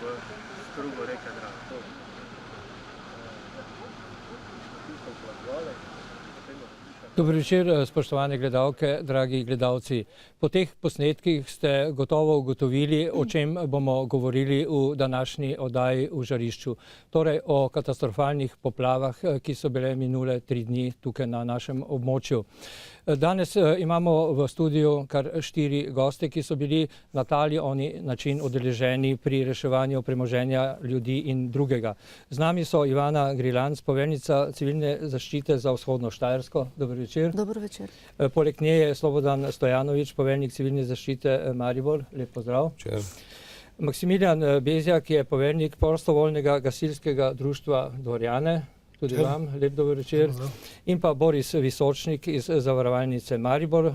v strugo reke Drave. Dober večer, spoštovane gledalke, dragi gledalci. Po teh posnetkih ste gotovo ugotovili, o čem bomo govorili v današnji oddaji V žarišču. Torej o katastrofalnih poplavah, ki so bile minule 3 dni tukaj na našem območju. Danes imamo v studiu kar 4 goste, ki so bili na ta ali oni način udeleženi pri reševanju premoženja ljudi in drugega. Z nami so Ivana Grilanc, poveljnica civilne zaščite za vzhodno Štajersko. Dober večer. Dober večer. Poleg nje je Slobodan Stojanovič, poveljnik civilne zaščite Maribor. Lep pozdrav. Večer. Maksimilijan Bezjak je poveljnik prostovoljnega gasilskega društva Dvorjane. Tudi vam, lep dober večer. In pa Boris Visočnik iz zavarovalnice Maribor.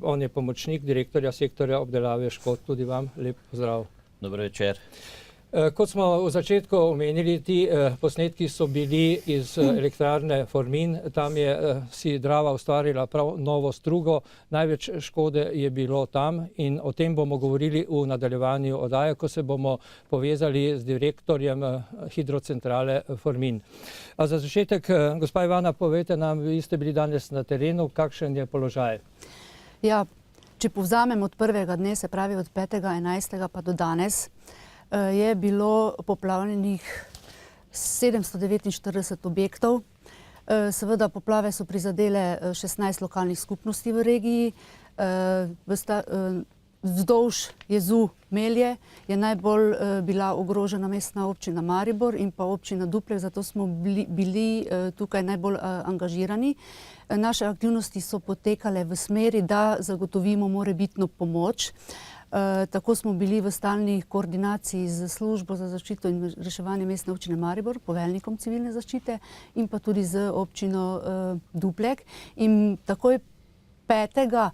On je pomočnik direktorja sektorja obdelave škod. Tudi vam, lep pozdrav. Dober večer. Kot smo v začetku omenili, ti posnetki so bili iz elektrarne Formin. Tam je si Drava ustvarila prav novo strugo. Največ škode je bilo tam in o tem bomo govorili v nadaljevanju oddaje, ko se bomo povezali z direktorjem hidrocentrale Formin. A za začetek, gospa Ivana, povejte nam, vi ste bili danes na terenu, kakšen je položaj? Ja, če povzamem od prvega dne, se pravi od 5.11. pa do danes, je bilo poplavljenih 749 objektov. Seveda poplave so prizadele 16 lokalnih skupnosti v regiji. Vzdolž jezu Melje je najbolj bila ogrožena mestna občina Maribor in pa občina Duplek, zato smo bili tukaj najbolj angažirani. Naše aktivnosti so potekale v smeri, da zagotovimo morebitno pomoč. Tako smo bili v stalni koordinaciji z službo za zaščito in reševanje mestne občine Maribor, poveljnikom civilne zaščite in pa tudi z občino Duplek. In takoj 5.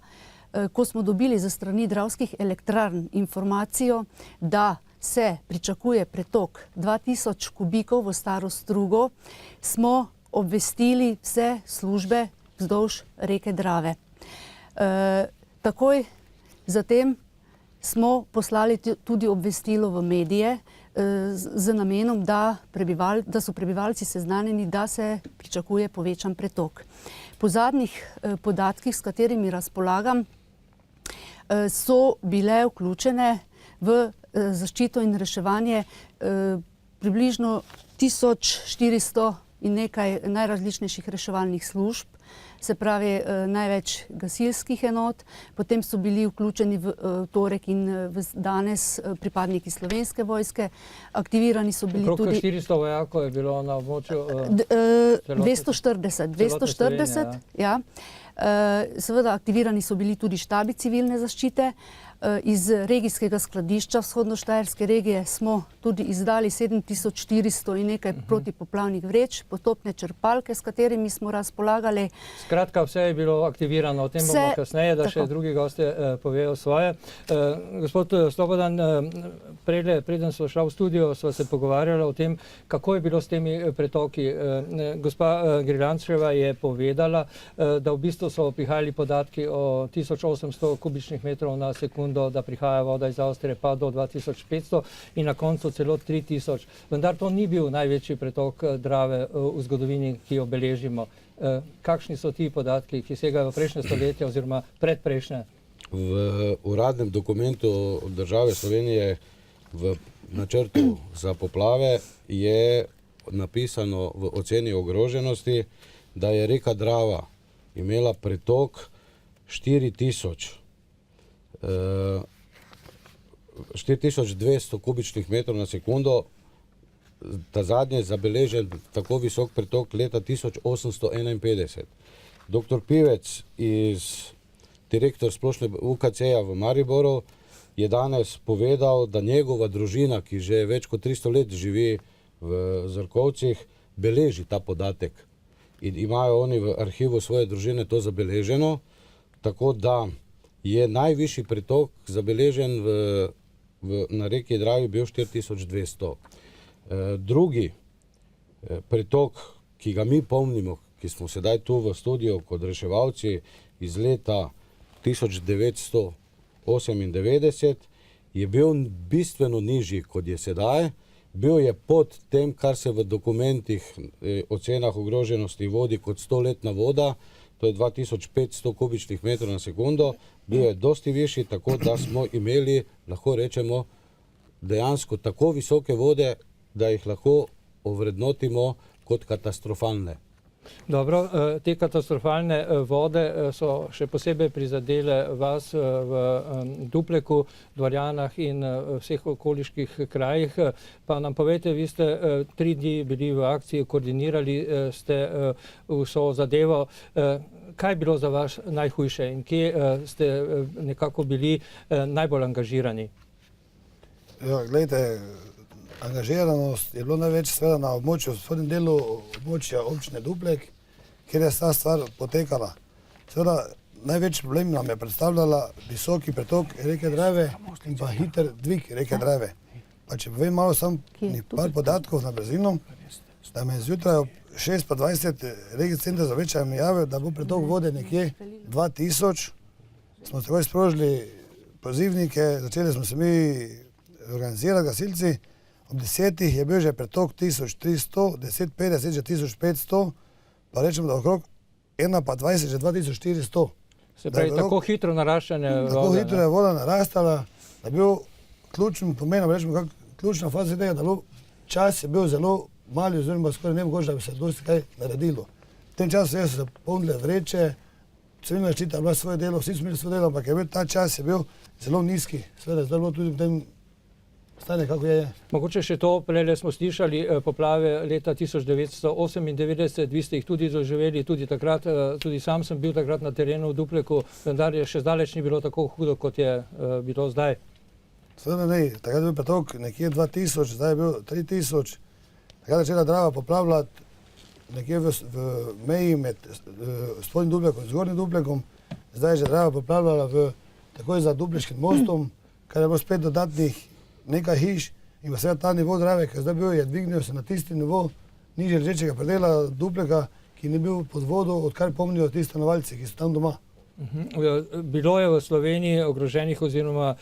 Ko smo dobili ze strani Dravskih elektrarn informacijo, da se pričakuje pretok 2000 kubikov v staro strugo, smo obvestili vse službe vzdolž reke Drave. Takoj zatem smo poslali tudi obvestilo v medije z namenom, da so prebivalci seznanjeni, da se pričakuje povečan pretok. Po zadnjih podatkih, s katerimi razpolagam, so bile vključene v zaščito in reševanje približno 1400 in nekaj najrazličnejših reševalnih služb, se pravi največ gasilskih enot, potem so bili vključeni v torek in danes pripadniki Slovenske vojske, aktivirani so bili tudi... Okrog 400 vojakov je bilo na območju... 240, ja. Seveda aktivirani so bili tudi štabi civilne zaščite. Iz regijskega skladišča vzhodno-štajerske regije smo tudi izdali 7400 in nekaj protipoplavnih vreč, potopne črpalke, s katerimi smo razpolagali. Skratka, vse je bilo aktivirano. O tem bomo kasneje, da še drugi gostje povejo svoje. Gospod Slobodan, preden smo šla v studio, sva se pogovarjala o tem, kako je bilo s temi pretoki. Gospa Grilančeva je povedala, da v bistvu so prihajali podatki o 1800 kubičnih metrov na sekundo, da prihaja voda iz Avstrije pa do 2500 in na koncu celo 3000. Vendar to ni bil največji pretok Drave v zgodovini, ki jo beležimo. Kakšni so ti podatki, ki segajo v prejšnje stoletje oziroma predprejšnje? V uradnem dokumentu države Slovenije v načrtu za poplave je napisano v oceni ogroženosti, da je reka Drava imela pretok 4200 kubičnih metrov na sekundo, ta zadnji zabeležen tako visok pretok leta 1851. Dr. Pivec, direktor splošne UKC-ja v Mariboru, je danes povedal, da njegova družina, ki že več kot 300 let živi v Zrkovcih, beleži ta podatek. In imajo oni v arhivu svoje družine to zabeleženo, tako da je najvišji pretok zabeležen na reki Dravi bil 4200. Drugi pretok, ki ga mi pomnimo, ki smo sedaj tu v studiu kot reševalci iz leta 1998, je bil bistveno nižji, kot je sedaj. Bil je pod tem, kar se v dokumentih ocenah ogroženosti vodi kot 100-letna voda, to je 2500 kubičnih metrov na sekundo, bil je dosti višji, tako da smo imeli, lahko rečemo, dejansko tako visoke vode, da jih lahko ovrednotimo kot katastrofalne. Dobro, te katastrofalne vode so še posebej prizadele vas v Dupleku, Dvorjanah in vseh okoliških krajih. Pa nam povejte, vi ste 3 dni bili v akciji, koordinirali ste vso zadevo. Kaj je bilo za vas najhujše in kje ste nekako bili najbolj angažirani? Ja, gledajte, angažiranost je bilo največ seveda na območju, v spodnjem delu območja občine Duplek, kjer je ta stvar potekala. Seveda največ problem nam je predstavljala visoki pretok reke Drave in pa hiter dvig reke Drave. Pa če povem malo samo par podatkov na brzino, da me zjutraj ob 6:20 regijski center za Večer mi javil, da bo pretok vode nekje 2000. Smo takoj sprožili pozivnike, začeli smo se mi organizirati gasilci. Ob 10 je bil že pretok 1300, 10:50 že 1500, pa rečemo, da okrog 1:20 že 2400. Se pravi, tako hitro naraščanje vode. Tako hitro je voda narastala, da je bil ključen pomen, rečemo, ključna faza tega, da čas je bil zelo mali, oziroma skoraj nemogoče, da bi se dosti kaj naredilo. V tem času so se polnile vreče, civilna zaščita je bila svoje delo, vsi smo imeli svoje delo, ampak ta čas je bil zelo nizki. Seveda, zdaj je bilo tudi v tem stanje, kako je. Mogoče še to, prejle smo slišali poplave leta 1998, vi ste jih tudi doživeli, tudi takrat, tudi sam sem bil takrat na terenu v Dupleku, vendar je še zdaleč ni bilo tako hudo, kot je bilo zdaj. Seveda ne, takrat je bil pretok nekje 2000, zdaj je bil 3000, takrat je začela Drava poplavljati nekje v meji med spodnjim Duplekom in zgornjim Duplekom, zdaj je že Drava poplavljala takoj za Dupleškim mostom, kar je bilo spet dodatnih nekaj hiš in pa seveda ta nivo Drave, ki je zdaj bil, je dvignil se na tisti nivo nižje ležečega predela Dupleka, ki ni bil pod vodo, odkar pomnijo ti stanovalci, ki so tam doma. Bilo je v Sloveniji ogroženih oziroma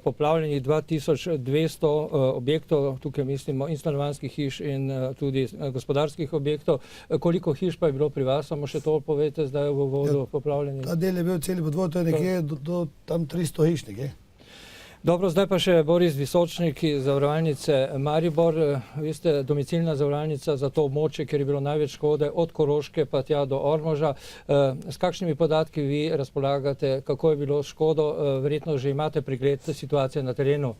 poplavljenih 2200 objektov, tukaj mislimo in stanovanjskih hiš in tudi gospodarskih objektov. Koliko hiš pa je bilo pri vas, samo še to povete, zdaj v vodu poplavljeni? Ta del je bil celi pod vodo, to je nekje do tam 300 hiš nekje. Dobro, zdaj pa še Boris Visočnik iz Zavarovalnice Maribor. Vi ste domicilna zavarovalnica za to območje, kjer je bilo največ škode od Koroške pa tja do Ormoža. S kakšnimi podatki vi razpolagate, kako je bilo škodo? Verjetno že imate pregled situacije na terenu.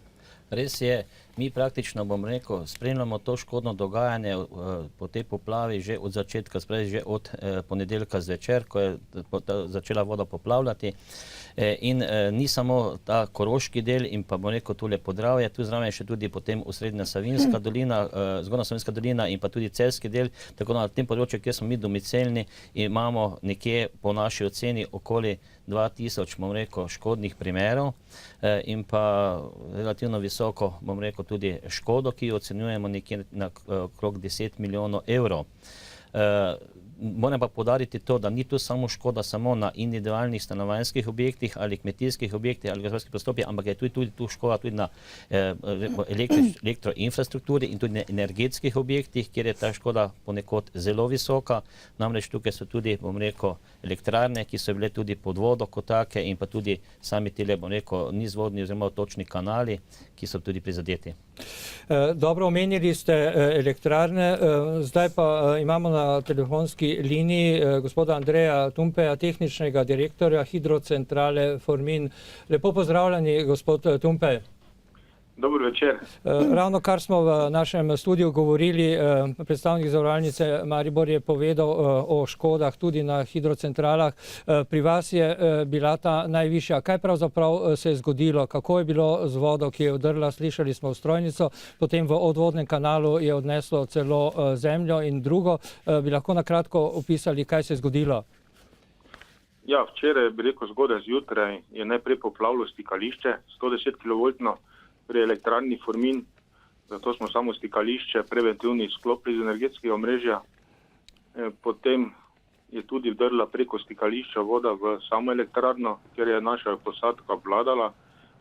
Res je, mi praktično, bom rekel, spremljamo to škodno dogajanje po tej poplavi že od začetka, že od ponedeljka zvečer, ko je začela voda poplavljati. In ni samo ta koroški del in pa bom rekel tule Podravje, tu zraven je še tudi potem osrednja Savinjska dolina, zgornja Savinjska dolina in pa tudi celjski del, tako na tem področju, kjer smo mi domicilni, imamo nekje po naši oceni okoli 2000, bom rekel, škodnih primerov in pa relativno visoko, bom rekel, tudi škodo, ki jo ocenjujemo nekje na okrog 10 milijonov evrov. Moram pa poudariti to, da ni tu samo škoda samo na individualnih stanovanjskih objektih ali kmetijskih objektih ali gospodarskih postopkih, ampak je tudi tu škoda tudi na elektroinfrastrukturi in tudi na energetskih objektih, kjer je ta škoda ponekod zelo visoka. Namreč tukaj so tudi, bom rekel, elektrarne, ki so bile tudi pod vodo kot take in pa tudi sami tile, bom rekel, nizvodni oziroma točni kanali, ki so tudi prizadeti. Dobro, omenili ste elektrarne, zdaj pa imamo na telefonski liniji gospoda Andreja Tumpeja, tehničnega direktorja Hidrocentrale Formin. Lepo pozdravljeni, gospod Tumpej. Dobro večer. Ravno kar smo v našem studiu govorili, predstavnik Zavarovalnice Maribor je povedal o škodah tudi na hidrocentralah. Pri vas je bila ta najvišja. Kaj pravzaprav se je zgodilo? Kako je bilo z vodo, ki je odrla? Slišali smo strojnico, potem v odvodnem kanalu je odneslo celo zemljo in drugo. Bi lahko na kratko opisali, kaj se je zgodilo? Ja, včeraj, bi rekel, zgodaj zjutraj je najprej poplavilo stikališče, 110 kV pri elektrarni Formin. zato smo samo stikališče preventivni izklopili iz energetskega omrežja. Potem je tudi vdrla preko stikališča voda v samo elektrarno, kjer je naša posadka obvladala.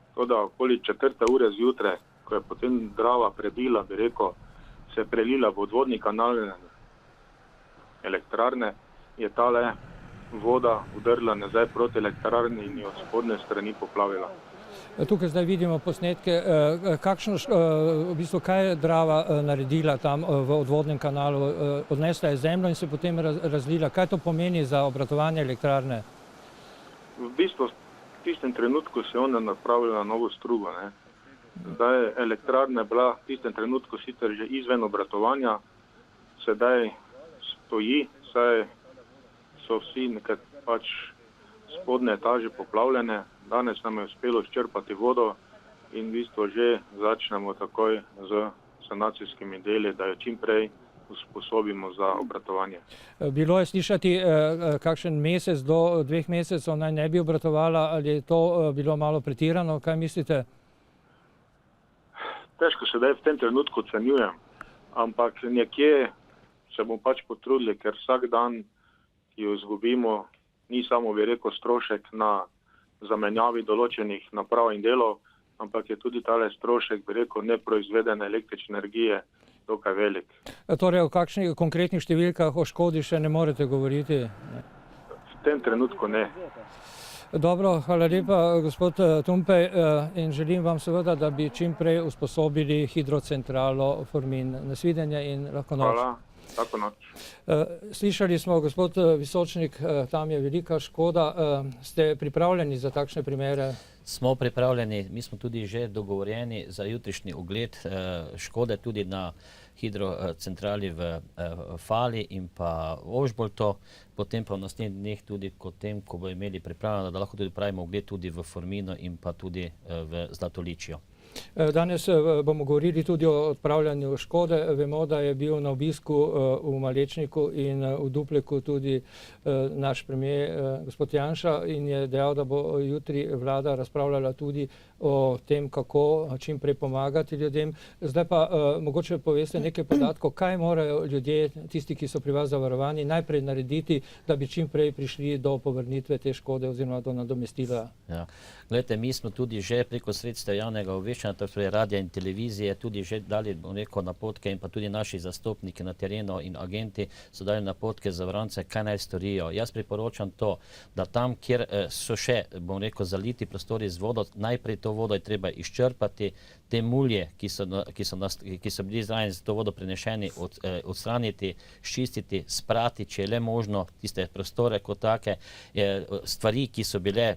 Tako da okoli 4. ure zjutraj, ko je potem Drava prebila, bi rekel, se je prelila v odvodni kanal elektrarne, je tale voda vdrla nazaj proti elektrarni in jo spodnje strani poplavila. Tukaj zdaj vidimo posnetke, kaj je Drava naredila tam v odvodnem kanalu, odnesla je zemljo in se potem razlila. Kaj to pomeni za obratovanje elektrarne? V bistvu v tistem trenutku se je ona napravila novo strugo. Zdaj elektrarna je bila v tistem trenutku sicer že izven obratovanja, sedaj stoji, saj so vsi nekaj pač spodne etaže poplavljene. Danes nam je uspelo izčrpati vodo in v bistvu že začnemo takoj z sanacijskimi deli, da jo čim prej usposobimo za obratovanje. Bilo je slišati, kakšen mesec do 2 mesecev naj ne bi obratovala, ali je to bilo malo pretirano, kaj mislite? Težko sedaj v tem trenutku ocenjujem, ampak nekje se bomo pač potrudili, ker vsak dan, ki jo izgubimo, ni samo, bi rekel, strošek na zamenjavi določenih naprav in delov, ampak je tudi tale strošek, bi rekel, neproizvedene električne energije dokaj velik. Torej, o kakšnih konkretnih številkah o škodi še ne morete govoriti? V tem trenutku ne. Dobro, hvala lepa, gospod Tumpej, in želim vam seveda, da bi čim prej usposobili hidrocentralo Formin. Nasvidenje in lahko noč. Hvala, tako noč. Slišali smo, gospod Visočnik, tam je velika škoda. Ste pripravljeni za takšne primere? Smo pripravljeni, mi smo tudi že dogovorjeni za jutrišnji ogled škode tudi na hidrocentrali v Fali in pa Ožbolto, potem pa v naslednjih dneh tudi ko bo imeli pripravljeno, da lahko tudi pravimo ogled tudi v Forminu in pa tudi v Zlatoličju. Danes bomo govorili tudi o odpravljanju škode. Vemo, da je bil na obisku v Malečniku in v Dupleku tudi naš premier gospod Janša in je dejal, da bo jutri vlada razpravljala tudi o tem, kako čim prej pomagati ljudem. Zdaj pa mogoče poveste nekaj podatkov, kaj morajo ljudje, tisti, ki so pri vas zavarovani, najprej narediti, da bi čim prej prišli do povrnitve te škode oziroma do nadomestila. Ja. Glejte, mi smo tudi že preko sredstev javnega obveščanja, torej radia in televizije, tudi že dali napotke in pa tudi naši zastopniki na terenu in agenti so dali napotke zavarance, kaj naj storijo. Jaz priporočam to, da tam, kjer so še, zaliti prostori z vodo, najprej to vodo je treba izčrpati, te mulje, ki so bili zraven z to vodo prenešeni, odstraniti, ščistiti, sprati, če je le možno, tiste prostore kot take, stvari, ki so bile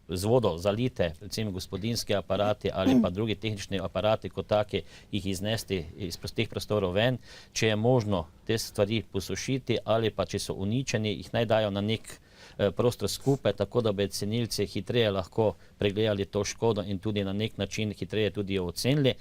z vodo zalite, recimo gospodinski aparati ali pa drugi tehnični aparati kot taki, jih iznesti iz teh prostorov ven, če je možno te stvari posušiti ali pa če so uničeni, jih naj dajo na nek prostor skupaj, tako da bi cenilci hitreje lahko pregledali to škodo in tudi na nek način hitreje tudi jo ocenili.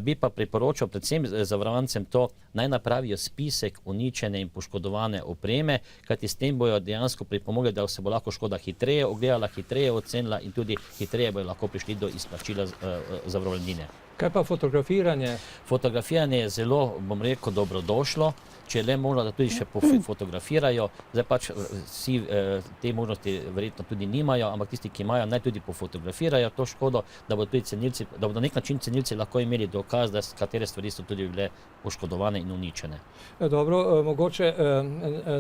Bi pa priporočal predvsem zavarovancem to, naj napravijo spisek uničene in poškodovane opreme, kajti s tem bojo dejansko pripomogli, da se bo lahko škoda hitreje ogledala, hitreje ocenila in tudi hitreje bojo lahko prišli do izplačila zavarovalnine. Kaj pa fotografiranje? Fotografiranje je zelo, dobrodošlo, če je le možno, da tudi še fotografirajo. Zdaj pač vsi te možnosti verjetno tudi nimajo, ampak tisti, ki imajo, naj tudi pofotografirajo to škodo, da bodo tudi cenilci, da bodo na nek način cenilci lahko imeli dokaz, da katere stvari so tudi bile poškodovane in uničene. Dobro, mogoče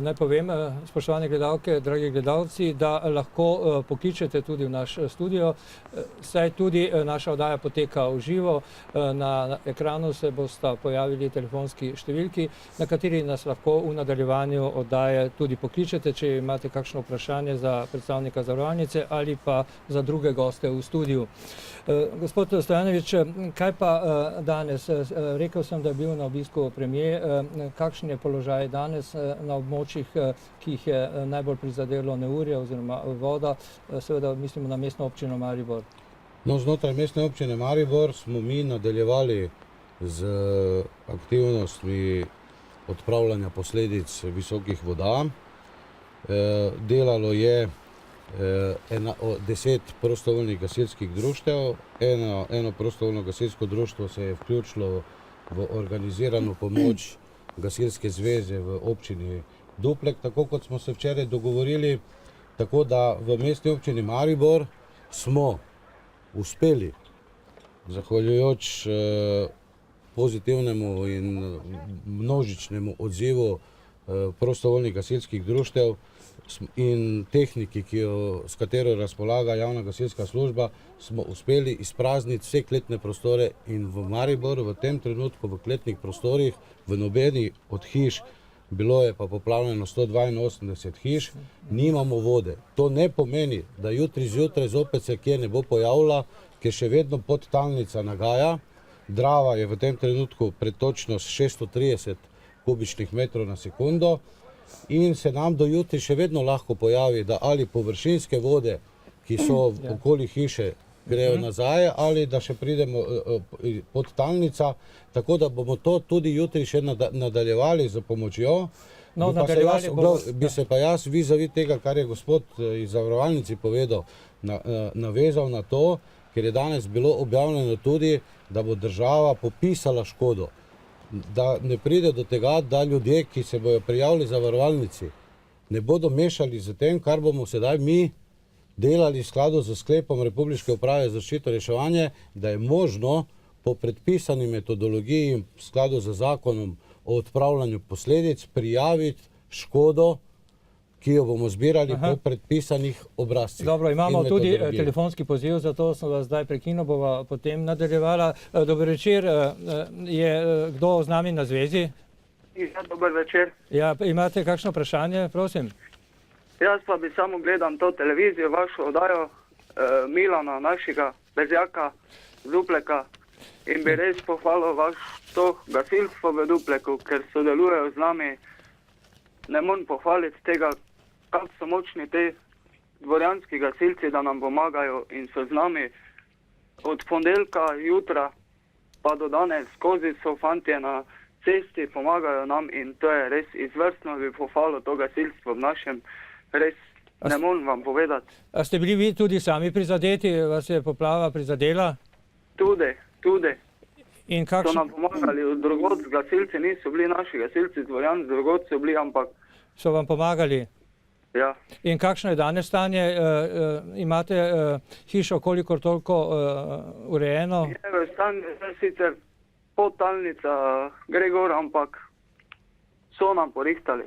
naj povem, spoštovane gledalke, dragi gledalci, da lahko pokličete tudi v naš studio, saj tudi naša oddaja poteka v živo. Na ekranu se bosta pojavili telefonski številki, na kateri nas lahko v nadaljevanju oddaje tudi pokličete, če imate kakšno vprašanje za predstavnika zavarovalnice ali pa za druge goste v studiu. Gospod Stojanovič, kaj pa danes? Rekel sem, da je bil na obisku premier. Kakšen je položaj danes na območjih, ki jih je najbolj prizadelo neurje oziroma voda? Seveda mislimo na mestno občino Maribor. No, znotraj mestne občine Maribor smo mi nadaljevali z aktivnostmi odpravljanja posledic visokih voda. Delalo je 10 prostovoljnih gasilskih društev. Eno prostovoljno gasilsko društvo se je vključilo v organizirano pomoč Gasilske zveze v občini Duplek, tako kot smo se včeraj dogovorili, tako da v mestni občini Maribor smo uspeli, zahvaljujoč pozitivnemu in množičnemu odzivu prostovoljnih gasilskih društev in tehniki, s katero razpolaga javna gasilska služba, smo uspeli izprazniti vse kletne prostore in v Mariboru v tem trenutku v kletnih prostorih, v nobeni od hiš, bilo je pa poplavljeno 182 hiš, nimamo vode. To ne pomeni, da jutri zjutraj zopet se kje ne bo pojavila, ker še vedno podtalnica nagaja. Drava je v tem trenutku pretočnost 630 kubičnih metrov na sekundo in se nam do jutri še vedno lahko pojavi, da ali površinske vode, ki so okoli hiše, grejo nazaj, ali da še pridemo podtalnica, tako da bomo to tudi jutri še nadaljevali z pomočjo. Bi se pa jaz vizavi tega, kar je gospod iz zavarovalnici povedal, navezal na to, ker je danes bilo objavljeno tudi, da bo država popisala škodo. Da ne pride do tega, da ljudje, ki se bojo prijavili zavarovalnici, ne bodo mešali z tem, kar bomo sedaj mi delali v skladu z sklepom Republiške uprave za zaščito in reševanje, da je možno po predpisani metodologiji in v skladu z zakonom o odpravljanju posledic prijaviti škodo, ki jo bomo zbirali po predpisanih obrazcih. Dobro, imamo tudi telefonski poziv, zato sem vas zdaj prekinil, bova potem nadaljevala. Dober večer, je kdo z nami na zvezi? Ja, dober večer. Ja, imate kakšno vprašanje, prosim? Jaz pa bi samo gledam to televizijo, vašo oddajo Milana, našega Bezjaka z Dupleka, in bi res pohvalil to gasilstvo v Dupleku, ker sodelujejo z nami. Ne morem pohvaliti tega, kako so močni te dvorjanski gasilci, da nam pomagajo in so z nami od ponedeljka jutra pa do danes, skozi so fantje na cesti, pomagajo nam in to je res izvrstno, bi pohvalil to gasilstvo v našem. Res ne morem vam povedati. A ste bili vi tudi sami prizadeti, vas je poplava prizadela? Tudi. In so nam pomagali od drugod, gasilci niso bili naši gasilci, dvorjan, drugod so bili, ampak... So vam pomagali? Ja. In kakšno je danes stanje? Imate hišo kolikor toliko urejeno? Je stanje sicer podtalnica gre gor, ampak so nam porihtali.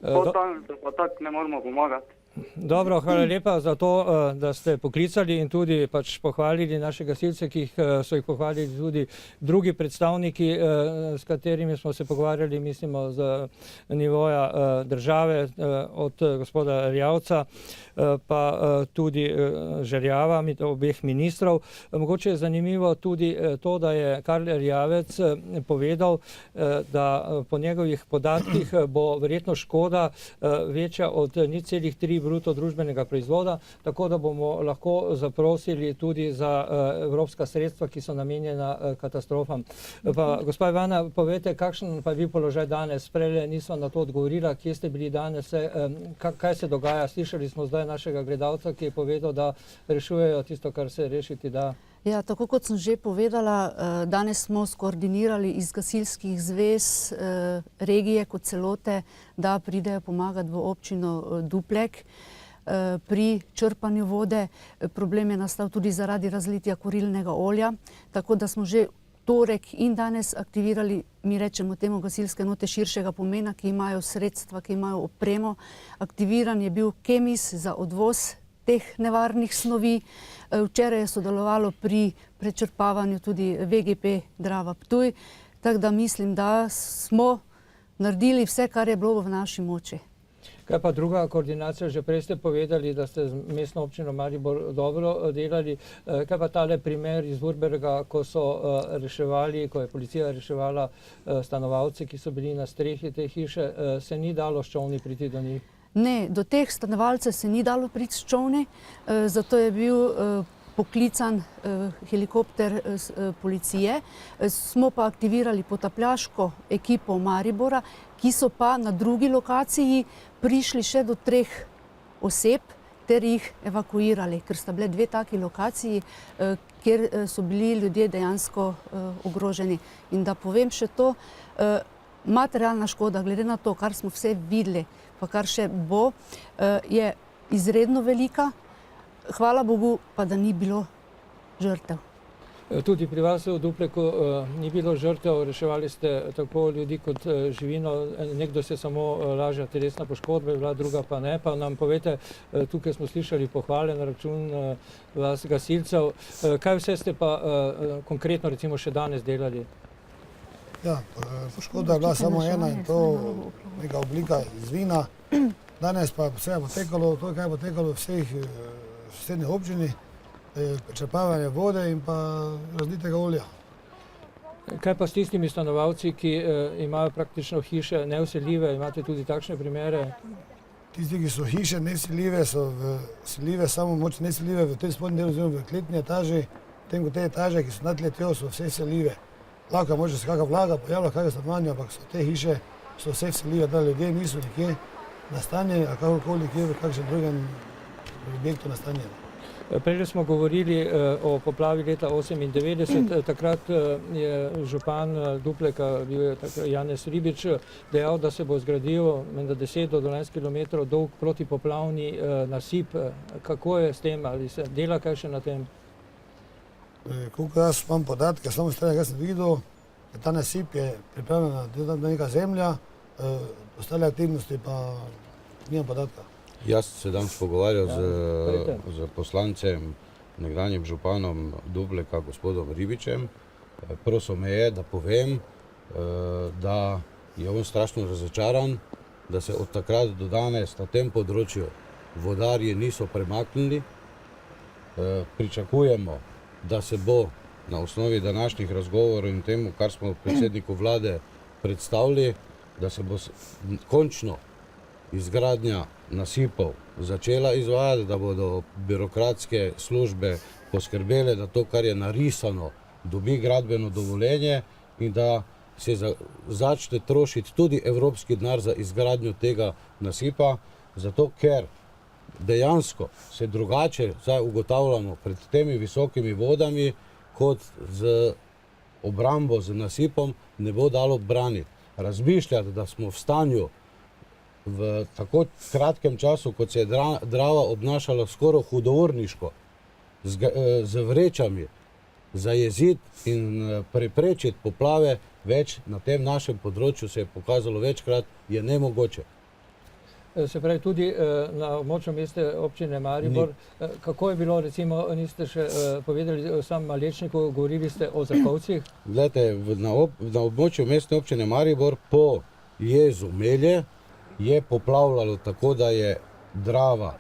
Podtalnica pa tako ne moramo pomagati. Dobro, hvala lepa za to, da ste poklicali in tudi pač pohvalili naše gasilce, ki so jih pohvalili tudi drugi predstavniki, s katerimi smo se pogovarjali, mislimo, z nivoja države, od gospoda Erjavca pa tudi Žerjava, obeh ministrov. Mogoče je zanimivo tudi to, da je Karl Erjavec povedal, da po njegovih podatkih bo verjetno škoda večja od 0,3 bruto družbenega proizvoda, tako da bomo lahko zaprosili tudi za evropska sredstva, ki so namenjena katastrofam. Pa, gospa Ivana, povejte, kakšen pa je bil položaj danes? Prej nismo na to odgovorila, kje ste bili danes, kaj se dogaja? Slišali smo zdaj našega gledalca, ki je povedal, da rešujejo tisto, kar se rešiti da. Ja, tako kot sem že povedala, danes smo skoordinirali iz gasilskih zvez regije kot celote, da pridejo pomagati v občino Duplek pri črpanju vode. Problem je nastal tudi zaradi razlitja kurilnega olja, tako da smo že torek in danes aktivirali, mi rečemo temu, gasilske enote širšega pomena, ki imajo sredstva, ki imajo opremo. Aktiviran je bil Kemis za odvoz teh nevarnih snovi. Včeraj je sodelovalo pri prečrpavanju tudi VGP Drava Ptuj, tako da mislim, da smo naredili vse, kar je bilo v naši moči. Kaj pa druga koordinacija? Že prej ste povedali, da ste z mestno občino Maribor dobro delali. Kaj pa tale primer iz Vurberga, ko so reševali, ko je policija reševala stanovalce, ki so bili na strehi te hiše, se ni dalo s čolni priti do njih? Ne, do teh stanovalcev se ni dalo priti s čolni, zato je bil poklican helikopter policije. Smo pa aktivirali potapljaško ekipo Maribora, ki so pa na drugi lokaciji prišli še do 3 oseb ter jih evakuirali, ker sta bile 2 taki lokaciji, kjer so bili ljudje dejansko ogroženi. In da povem še to, materialna škoda, glede na to, kar smo vse videli, pa kar še bo, je izredno velika. Hvala Bogu pa, da ni bilo žrtev. Tudi pri vas v Dupleku ni bilo žrtev, reševali ste tako ljudi kot živino, nekdo se samo lažja telesna poškodba, bila druga pa ne. Pa nam povete, tukaj smo slišali pohvale na račun vas gasilcev, kaj vse ste pa konkretno recimo še danes delali? Ja, poškodba je bila samo ena in to neka oblika izvina. Danes pa vse je potekalo, to je kaj potekalo v vseh sosednjih občini, črpavanje vode in pa razlitega olja. Kaj pa s tistimi stanovalci, ki imajo praktično hiše nevseljive, imate tudi takšne primere? Tisti, ki so hiše nevseljive, so vseljive, samo moč nevseljive v tem spodnjem delu, oziroma v kletni etaži, potem ko te etaže, ki so nad letjo, so vse vseljive. Lahko može se kakva vlaga pojavlja, kakve stanovanja, ampak so te hiše so vse vseljive, da ljudje niso nekje nastanjeni, a kakorkoli kje v kakšnem drugem objektu nastanjeni. Prej smo govorili o poplavi leta 1998, takrat je župan Dupleka, bil je Janez Ribič, dejal, da se bo zgradil menda 10 do 12 km dolg protipoplavni nasip. Kako je s tem, ali se dela kaj še na tem? Koliko jaz imam podatke, samo strane, kaj sem videl, ta nasip je pripravljena neka zemlja, ostale aktivnosti pa nimam podatka. Jaz se danes pogovarjal z poslancem, nekdanjim županom Dupleka, gospodom Ribičem. Prosil me je, da povem, da je on strašno razočaran, da se od takrat do danes na tem področju vodarji niso premaknili. Pričakujemo, da se bo na osnovi današnjih razgovorov in temu, kar smo predsedniku vlade predstavili, da se bo končno izgradnja nasipov začela izvajati, da bodo birokratske službe poskrbele, da to, kar je narisano, dobi gradbeno dovoljenje in da se začne trošiti tudi evropski denar za izgradnjo tega nasipa, zato ker dejansko se drugače zdaj ugotavljamo pred temi visokimi vodami, kot z obrambo, z nasipom, ne bo dalo braniti. Razmišljati, da smo v stanju v tako kratkem času, kot se je Drava obnašala skoraj hudourniško, z vrečami, zajeziti in preprečiti poplave, več na tem našem področju se je pokazalo večkrat, je nemogoče. Se pravi, tudi na območju mestne občine Maribor, kako je bilo, recimo, niste še povedali o samem Malečniku, govorili ste o Zrkovcih? Glejte, na območju mestne občine Maribor po jezu Melje je poplavljalo tako, da je Drava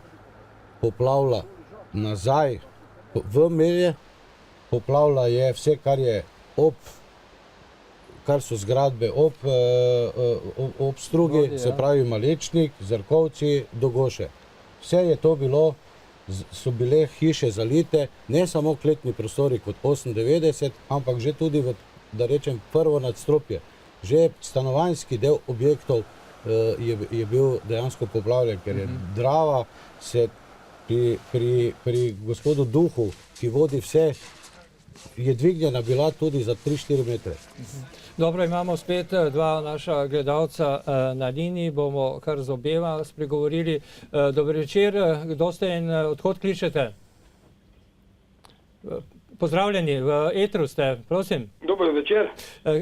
poplavila nazaj v Melje, poplavila je vse, kar so zgradbe ob strugi, se pravi Malečnik, Zrkovci, Dogoše. Vse je to bilo, so bile hiše zalite, ne samo kletni prostori kot 98, ampak že tudi, da rečem, prvo nadstropje. Že stanovanjski del objektov je bil dejansko poplavljen, ker je Drava se pri gospodu Duhu, ki vodi vse, je dvignjena bila tudi za 3-4 metre. Dobro, imamo spet dva naša gledalca na liniji, bomo kar z obema spregovorili. Dober večer, kdo ste in odkot kličete? Pozdravljeni, v etru ste, prosim. Dober večer.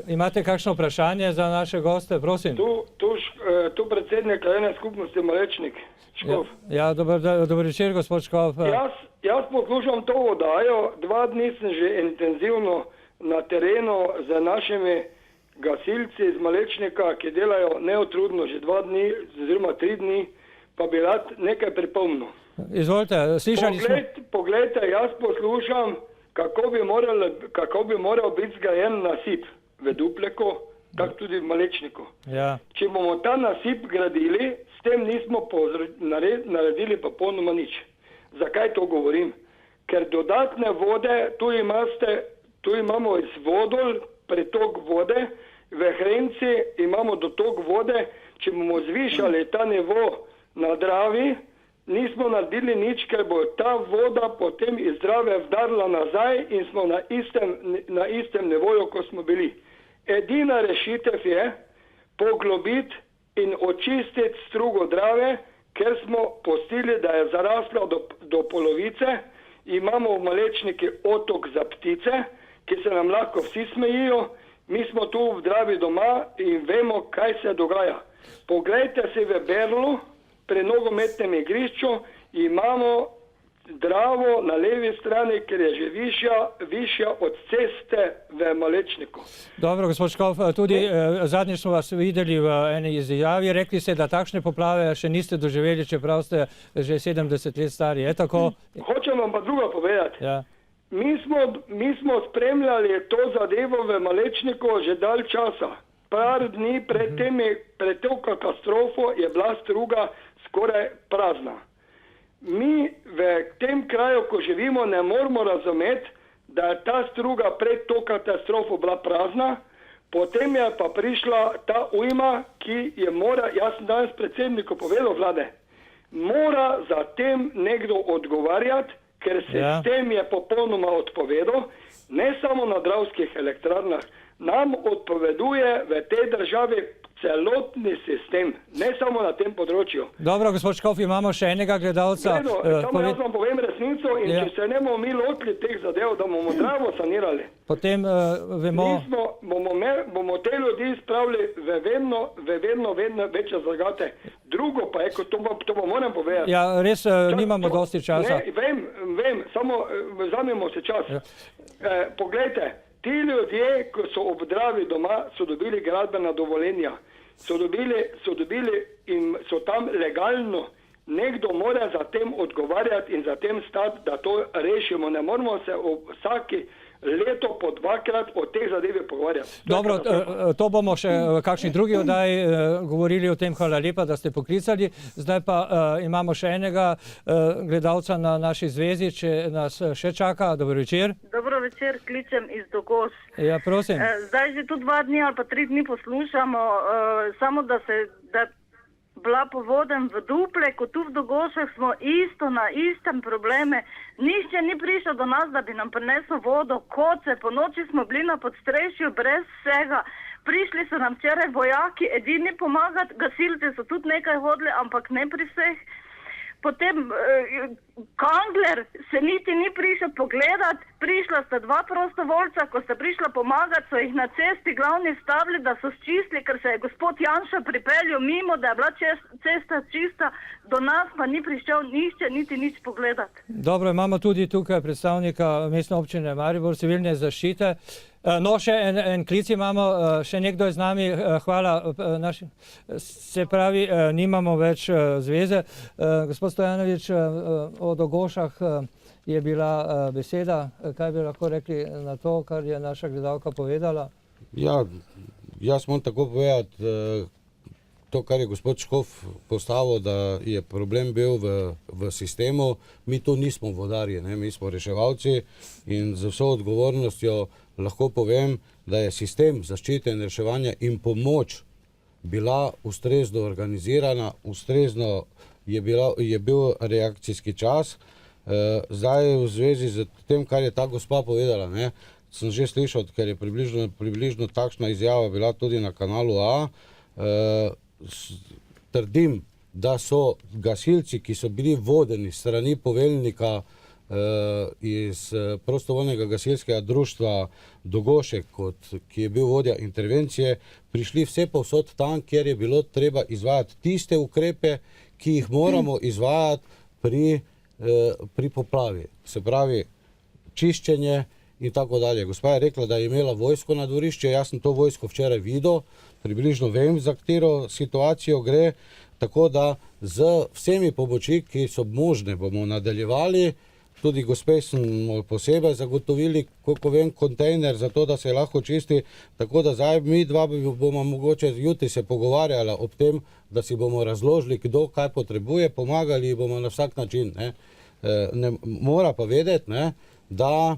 Imate kakšno vprašanje za naše goste, prosim? Tu predsednik krajevne skupnosti Malečnik, Škof. Ja, dober večer, gospod Škof. Jaz poslušam to oddajo, 2 dni sem že intenzivno na terenu z našimi gasilci iz Malečnika, ki delajo neutrudno že 2 dni, oziroma 3 dni, pa bi rad nekaj pripomnil. Izvolite, slišali smo. Poglejte, jaz poslušam, kako bi moral biti zgrajen nasip v Dupleku, tako tudi v Malečniku. Ja. Če bomo ta nasip gradili, s tem nismo naredili popolnoma nič. Zakaj to govorim? Ker dodatne vode, tu imamo iz Vodol pretok vode, v Hrenci imamo dotok vode, če bomo zvišali ta nivo na Dravi, nismo naredili nič, ker bo ta voda potem iz Drave vdarla nazaj in smo na istem nivoju, ko smo bili. Edina rešitev je poglobiti in očistiti strugo Drave, ker smo pustili, da je zarasla do polovice. Imamo v Malečniki otok za ptice, ki se nam lahko vsi smejijo. Mi smo tu v Dravi doma in vemo, kaj se dogaja. Poglejte si v Berlu, pri nogometnem igrišču, imamo Dravo na levi strani, ker je že višja od ceste v Malečniku. Dobro, gospod Škof, tudi zadnjič smo vas videli v eni izjavi. Rekli ste, da takšne poplave še niste doživeli, čeprav ste že 70 let stari. Je tako? Hočem vam pa drugo povedati. Ja. Mi smo spremljali to zadevo v Malečniku že dalj časa. Par dni pred to katastrofo je bila struga skoraj prazna. Mi v tem kraju, ko živimo, ne moramo razumeti, da je ta struga pred to katastrofo bila prazna, potem je pa prišla ta ujma, ki je jaz sem danes predsedniku povedal vlade, mora za tem nekdo odgovarjati, ker sistem je popolnoma odpovedal, ne samo na Dravskih elektrarnah, nam odpoveduje v tej državi celotni sistem, ne samo na tem področju. Dobro, gospod Škof, imamo še enega gledalca. Samo jaz vam povem resnico in če se ne bomo mi lotili teh zadev, da bomo Dravo sanirali, potem vemo... bomo te ljudi spravili v vedno večje zagate. Drugo pa je, to pa moram povedati. Ja, res nimamo dosti časa. Ne, vem, samo vzamemo se čas. Poglejte, ti ljudje, ko so ob Dravi doma, so dobili gradbena dovoljenja. So dobili in so tam legalno. Nekdo mora za tem odgovarjati in za tem stati, da to rešimo. Ne moramo se vsaki leto po dvakrat o teh zadevi pogovarjati. Dobro, to bomo še v kakšni drugi oddaji govorili o tem. Hvala lepa, da ste poklicali. Zdaj pa imamo še enega gledalca na naši zvezi, če nas še čaka. Dobro večer. Dobro večer, kličem iz Dogoš. Ja, prosim. Zdaj že tu 2 dni ali pa 3 dni poslušamo, samo da bila povoden v Dupleku, tu v Dogošah smo isto na istem probleme. Nihče ni prišel do nas, da bi nam prinesel vodo, koce, po noči smo bili na podstrešju brez vsega. Prišli so nam včeraj vojaki, edini pomagati, gasilci so tudi nekaj hodili, ampak ne pri vseh. Potem Kangler se niti ni prišel pogledati, prišla sta 2 prostovoljca, ko sta prišla pomagati, so jih na cesti glavni stavili, da so čistili, ker se je gospod Janša pripeljal mimo, da je bila cesta čista, do nas pa ni prišel nihče niti nič pogledati. Dobro, imamo tudi tukaj predstavnika Mestne občine Maribor, civilne zaščite. No, še en klic imamo, še nekdo je z nami, hvala. Se pravi, nimamo več zveze. Gospod Stojanovič, o Dogošah je bila beseda. Kaj bi lahko rekli na to, kar je naša gledalka povedala? Ja, jaz moram tako povedati, to, kar je gospod Škof postavil, da je problem bil v sistemu. Mi tu nismo vodarji, mi smo reševalci in z vso odgovornostjo lahko povem, da je sistem zaščite in reševanja in pomoč bila ustrezno organizirana, ustrezno je bil reakcijski čas. Zdaj v zvezi z tem, kar je ta gospa povedala, sem že slišal, ker je približno takšna izjava bila tudi na kanalu A. Trdim, da so gasilci, ki so bili vodeni strani poveljnika iz prostovoljnega gasilskega društva Dogošek, ki je bil vodja intervencije, prišli vse povsod tam, kjer je bilo treba izvajati tiste ukrepe, ki jih moramo izvajati pri poplavi. Se pravi, čiščenje in tako dalje. Gospa je rekla, da je imela vojsko na dvorišče, jaz sem to vojsko včeraj videl, približno vem, za katero situacijo gre, tako da z vsemi pomoči, ki so možne, bomo nadaljevali. Tudi gospe smo posebej zagotovili, koliko vem, kontejner za to, da se lahko čisti, tako da zdaj mi dva bomo mogoče jutri se pogovarjali ob tem, da si bomo razložili, kdo kaj potrebuje, pomagali bomo na vsak način. Mora pa vedeti, da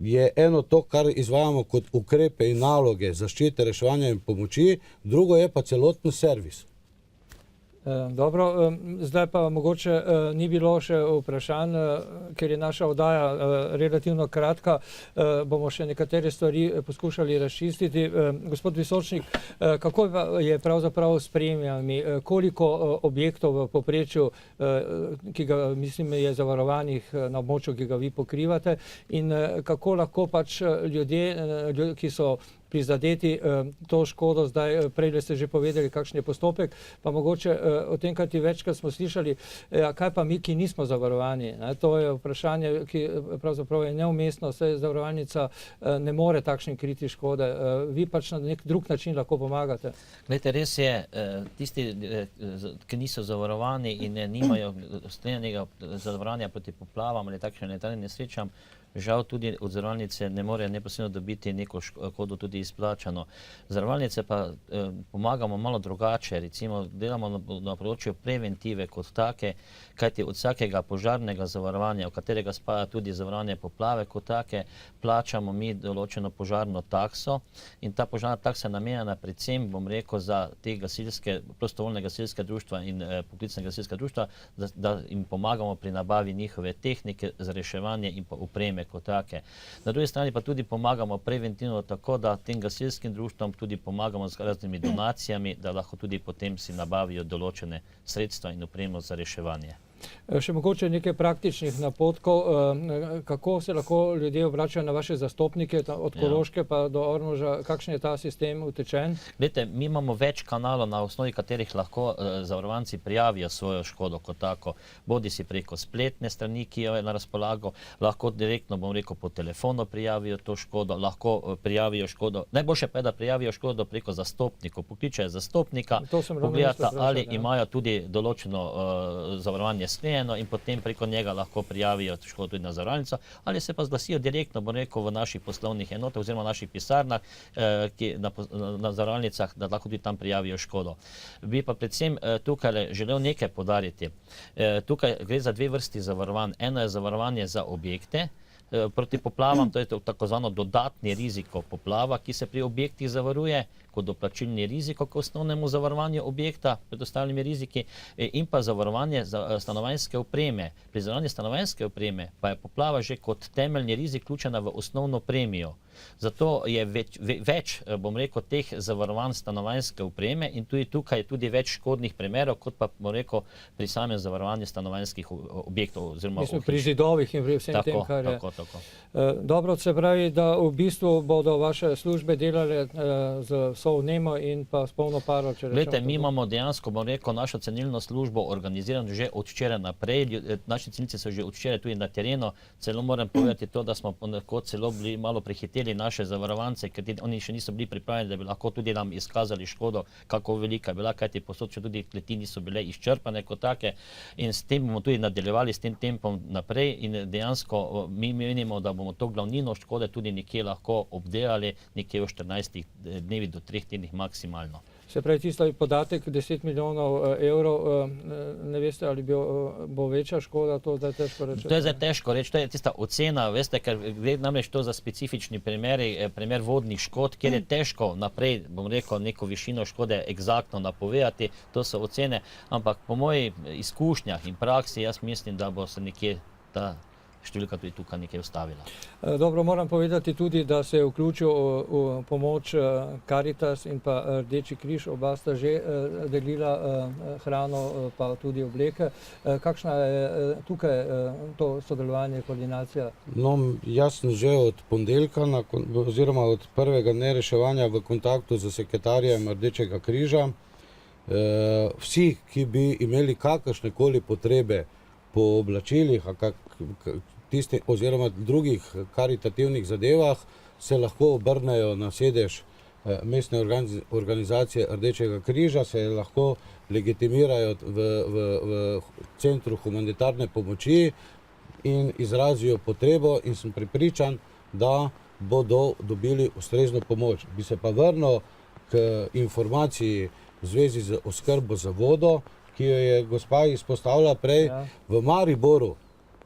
je eno to, kar izvajamo kot ukrepe in naloge zaščite, reševanja in pomoči, drugo je pa celoten servis. Dobro, zdaj pa mogoče ni bilo še vprašanj, ker je naša oddaja relativno kratka, bomo še nekatere stvari poskušali razčistiti. Gospod Visočnik, kako je pravzaprav s premijami, koliko objektov v povprečju, ki ga, mislim, je zavarovanih na območju, ki ga vi pokrivate, in kako lahko pač ljudje, ki so prizadeti to škodo, zdaj prej ste že povedali, kakšen je postopek, pa mogoče o tem, kaj ti večkrat smo slišali, kaj pa mi, ki nismo zavarovani. To je vprašanje, ki pravzaprav je neumestno, saj zavarovalnica ne more takšnim kriti škode. Vi pač na nek drug način lahko pomagate. Glejte, res je, tisti, ki niso zavarovani in nimajo sklenjenega zavarovanja proti poplavam ali takšnim nesrečam, žal tudi od zavarovalnice ne more neposredno dobiti neko škodo tudi izplačano. Zavarovalnice pa pomagamo malo drugače, recimo delamo na področju preventive kot take, kajti od vsakega požarnega zavarovanja, v katerega spada tudi zavarovanje poplave kot take, plačamo mi določeno požarno takso in ta požarna taksa je namenjena predvsem, bom rekel, za te prostovoljne gasilske društva in poklicne gasilske društva, da jim pomagamo pri nabavi njihove tehnike za reševanje in pa opreme kot take. Na drugi strani pa tudi pomagamo preventivno tako, da tem gasilskim društvom tudi pomagamo z raznimi donacijami, da lahko tudi potem si nabavijo določene sredstva in opremo za reševanje. Še mogoče nekaj praktičnih napotkov, kako se lahko ljudje obračajo na vaše zastopnike, od Koroške pa do Ormoža, kakšen je ta sistem utečen? Glejte, mi imamo več kanalov, na osnovi katerih lahko zavarovanci prijavijo svojo škodo kot tako, bodi si preko spletne strani, ki jo je na razpolago, lahko direktno, bom rekel, po telefonu prijavijo to škodo, lahko prijavijo škodo, najboljše pa je, da prijavijo škodo preko zastopnikov, pokličejo zastopnika, pogledata, ali imajo tudi določeno zavarovanje sklenjeno in potem preko njega lahko prijavijo škodo tudi na zavarovalnico, ali se pa zglasijo direktno, bom rekel, v naših poslovnih enotah oziroma v naših pisarnah, na zavarovalnicah, da lahko tudi tam prijavijo škodo. Bi pa predvsem tukaj želel nekaj poudariti. Tukaj gre za dve vrsti zavarovanj. Eno je zavarovanje za objekte proti poplavam, to je tako zvano dodatni riziko poplava, ki se pri objektih zavaruje kot doplačilni riziko k osnovnemu zavarovanju objekta pred ostalimi riziki, in pa zavarovanje za stanovanjske opreme. Pri zavarovanju stanovanjske opreme pa je poplava že kot temeljni rizik vključena v osnovno premijo. Zato je več, bom rekel, teh zavarovanj stanovanjske opreme in tudi tukaj je tudi več škodnih primerov, kot pa, bom rekel, pri samem zavarovanju stanovanjskih objektov. Mislim, pri zidovih in pri vsem tem, kar je. Tako. Dobro, se pravi, da v bistvu bodo vaše službe delale z vso vnemo in pa s polno paro, če rečemo. Glejte, mi imamo dejansko, bom rekel, našo cenilno službo organizirano že od včeraj naprej. Naši cenilci so že od včeraj tudi na terenu. Celo moram povedati to, da smo ponekod celo bili malo prehiteli naše zavarovance, ker oni še niso bili pripravljeni, da bi lahko tudi nam izkazali škodo, kako velika je bila, kajti posod še tudi kleti niso bile izčrpane kot take, in s tem bomo tudi nadaljevali s tem tempom naprej in dejansko mi menimo, da bomo to glavnino škode tudi nekje lahko obdelali, nekje v 14 dnevi do 3 tednih maksimalno. Se pravi, tisto podatek 10 milijonov evrov, ne veste, ali bo večja škoda, to zdaj težko reči? To je zdaj težko reči, to je tista ocena, veste, ker gre namreč to za specifični primer vodnih škod, kjer je težko naprej, bom rekel, neko višino škode egzaktno napovedati, to so ocene, ampak po mojih izkušnjah in praksi jaz mislim, da bo se nekje ta številka tudi tukaj nekaj ustavila. Dobro, moram povedati tudi, da se je vključil v pomoč Caritas in pa Rdeči križ, oba sta že delila hrano pa tudi obleke. Kakšna je tukaj to sodelovanje, koordinacija? No, jaz sem že od ponedeljka oziroma od prvega dne reševanja v kontaktu z sekretarjem Rdečega križa. Vsi, ki bi imeli kakršnekoli potrebe po oblačilih oziroma drugih karitativnih zadevah, se lahko obrnejo na sedež mestne organizacije Rdečega križa, se lahko legitimirajo v centru humanitarne pomoči in izrazijo potrebo, in sem prepričan, da bodo dobili ustrezno pomoč. Bi se pa vrnil k informaciji v zvezi z oskrbo z vodo, ki jo je gospa izpostavila prej. V Mariboru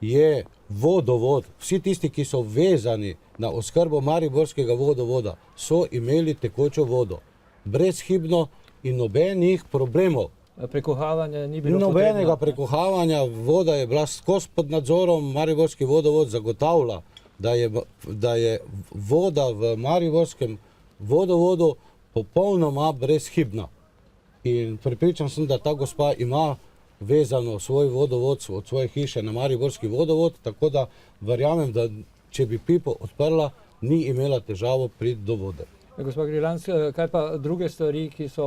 je vodovod, vsi tisti, ki so vezani na oskrbo mariborskega vodovoda, so imeli tekočo vodo. Brezhibno in nobenih problemov. Prekuhavanje ni bilo Nobenega potrebno. prekuhavanja, voda je bila skozi pod nadzorom, Mariborski vodovod zagotavlja, da je voda v Mariborskem vodovodu popolnoma brezhibna. In prepričan sem, da ta gospa ima vezano svoj vodovod od svoje hiše na Mariborski vodovod, tako da verjamem, da če bi pipo odprla, ni imela težavo priti do vode. Gospod Grilanc, kaj pa druge stvari, ki so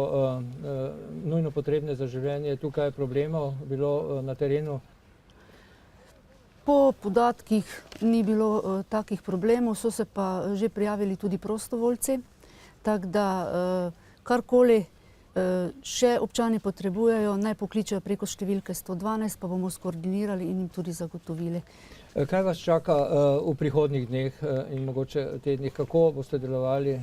nujno potrebne za življenje? Tukaj je problemov bilo na terenu? Po podatkih ni bilo takih problemov, so se pa že prijavili tudi prostovoljci, tako da karkoli še občani potrebujejo, naj pokličejo preko številke 112, pa bomo skoordinirali in jim tudi zagotovili. Kaj vas čaka v prihodnjih dneh in mogoče tednih? Kako boste delovali?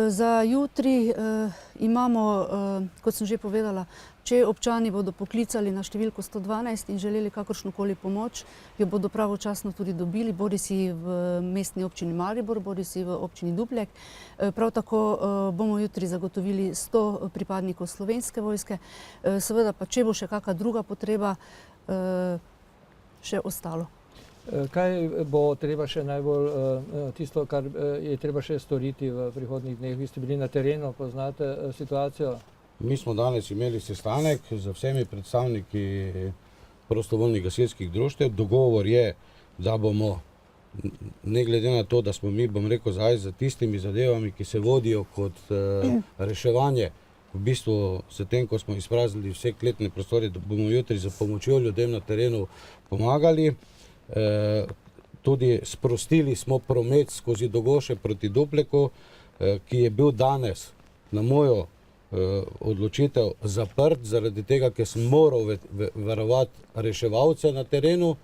Za jutri imamo, kot sem že povedala, če občani bodo poklicali na številko 112 in želeli kakršnokoli pomoč, jo bodo pravočasno tudi dobili, bodisi v mestni občini Maribor, bodisi v občini Duplek. Prav tako bomo jutri zagotovili 100 pripadnikov Slovenske vojske, seveda pa, če bo še kakšna druga potreba, še ostalo. Kaj bo treba še najbolj, tisto, kar je treba še storiti v prihodnjih dneh? Vi ste bili na terenu, poznate situacijo? Mi smo danes imeli sestanek z vsemi predstavniki prostovoljnih gasilskih društev. Dogovor je, da bomo, ne glede na to, da smo mi, bom rekel, zdaj za tistimi zadevami, ki se vodijo kot reševanje, v bistvu s tem, ko smo izpraznili vse kletne prostore, bomo jutri za pomočjo ljudem na terenu pomagali. Tudi sprostili smo promet skozi Dogoše proti Dupleku, ki je bil danes na mojo odločitev zaprt, zaradi tega, ker sem moral varovati reševalce na terenu.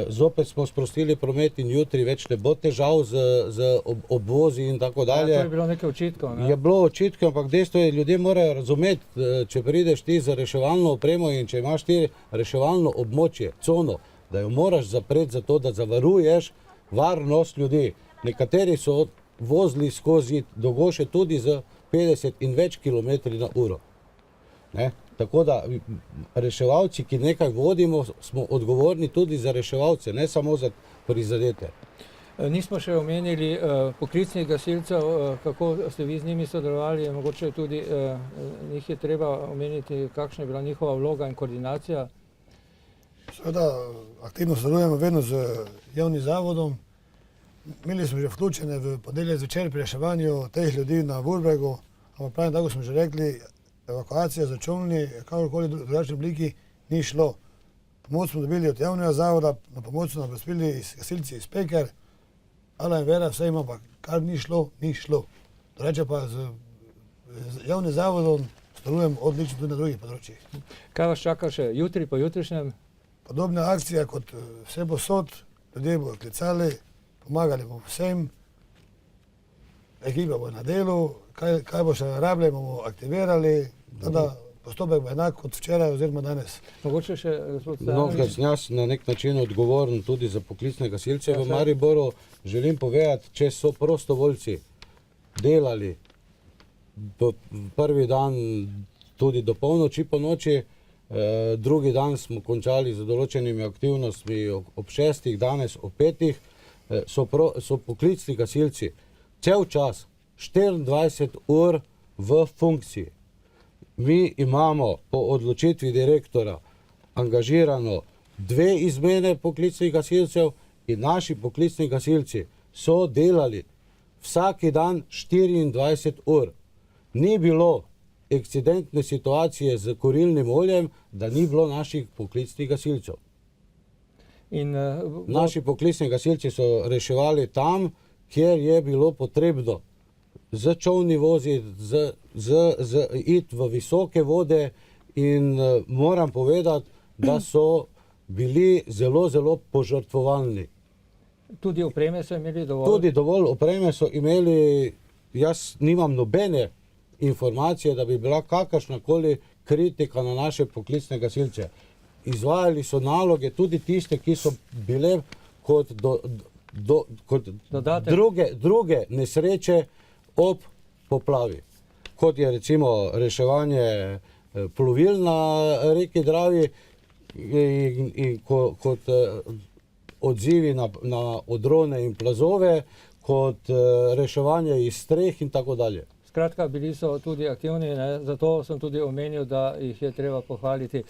Zopet smo sprostili promet in jutri več ne bo težav z obvozi in tako dalje. To je bilo nekaj očitkov, ne? Je bilo očitkov, ampak dejstvo je, ljudje morajo razumeti, če prideš ti za reševalno opremo in če imaš ti reševalno območje, cono, da jo moraš zapreti zato, da zavaruješ varnost ljudi. Nekateri so vozili skozi Dogoše tudi z 50 in več kilometri na uro. Tako da reševalci, ki nekaj vodimo, smo odgovorni tudi za reševalce, ne samo za prizadete. Nismo še omenili poklicnih gasilcev, kako ste vi z njimi sodelovali, mogoče tudi njih je treba omeniti, kakšna je bila njihova vloga in koordinacija. Seveda aktivno sodelujemo vedno z javnim zavodom. Imeli smo že vključene v ponedeljek zvečer pri reševanju teh ljudi na Vurbregu, ampak pravim, tako smo že rekli, evakuacija za čolni, kakorkoli v drugačni obliki, ni šlo. Pomoč smo dobili od javnega zavoda, na pomoč so nam prispeli gasilci iz Peker, Ala in Vera, vse ima, ampak kar ni šlo, ni šlo. Drugače pa z javnim zavodom sodelujemo odlično tudi na drugih področjih. Kaj vas čaka še jutri, po jutrišnjem? Podobna akcija kot vse posod, ljudje bodo klicali, pomagali bomo vsem, ekipa bo na delu, kaj bo še rabljeno, bomo aktivirali, da postopek bo enak kot včeraj oziroma danes. Mogoče še, gospod Stojanović. Ker sem jaz na nek način odgovoren tudi za poklicne gasilce v Mariboru, želim povedati, če so prostovoljci delali prvi dan tudi do polnoči po noči, drugi dan smo končali z določenimi aktivnostmi ob 6, danes ob 5, so poklicni gasilci cel čas, 24 ur v funkciji. Mi imamo po odločitvi direktora angažirano 2 izmene poklicnih gasilcev in naši poklicni gasilci so delali vsaki dan 24 ur. Ni bilo ekcidentne situacije z kurilnim oljem, da ni bilo naših poklicnih gasilcev. Naši poklicni gasilci so reševali tam, kjer je bilo potrebno z čolni voziti, iti v visoke vode in moram povedati, da so bili zelo, zelo požrtvovalni. Tudi opreme so imeli dovolj? Tudi dovolj opreme so imeli, jaz nimam nobene informacije, da bi bila kakršnakoli kritika na naše poklicne gasilce. Izvajali so naloge tudi tiste, ki so bile kot druge nesreče ob poplavi. kot je recimo reševanje plovil na reki Dravi in kot odzivi na odrone in plazove, kot reševanje iz streh in tako dalje. Skratka, bili so tudi aktivni, ne? Zato sem tudi omenil, da jih je treba pohvaliti.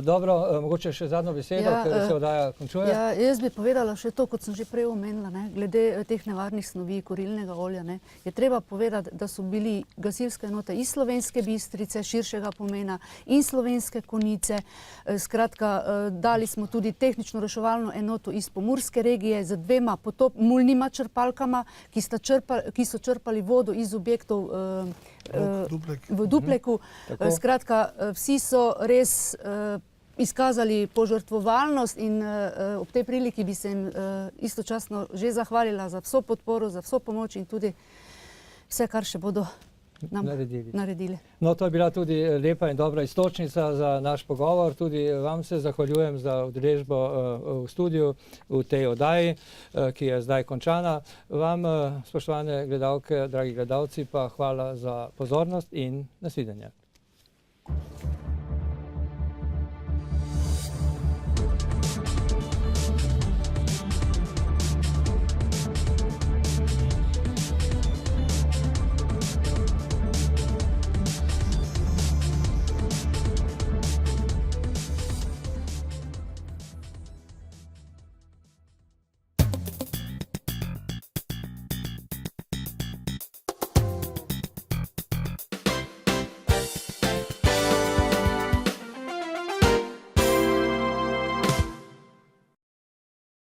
Dobro, mogoče še zadnjo besedo, ker se oddaja končuje. Ja, jaz bi povedala še to, kot sem že prej omenila, ne? Glede teh nevarnih snovi kurilnega olja. Ne? Je treba povedati, da so bili gasilske enote iz Slovenske Bistrice, širšega pomena, in Slovenske Konjice. Skratka, dali smo tudi tehnično reševalno enoto iz Pomurske regije z 2 mulnima črpalkama, ki so črpali vodo iz objektov v Dupleku. Skratka, vsi so res izkazali požrtvovalnost in ob tej priliki bi se jim istočasno že zahvalila za vso podporo, za vso pomoč in tudi vse, kar še bodo nam naredili. No, to je bila tudi lepa in dobra istočnica za naš pogovor. Tudi vam se zahvaljujem za udeležbo v studiu v tej oddaji, ki je zdaj končana. Vam, spoštovane gledalke, dragi gledalci, pa hvala za pozornost in nasvidenje.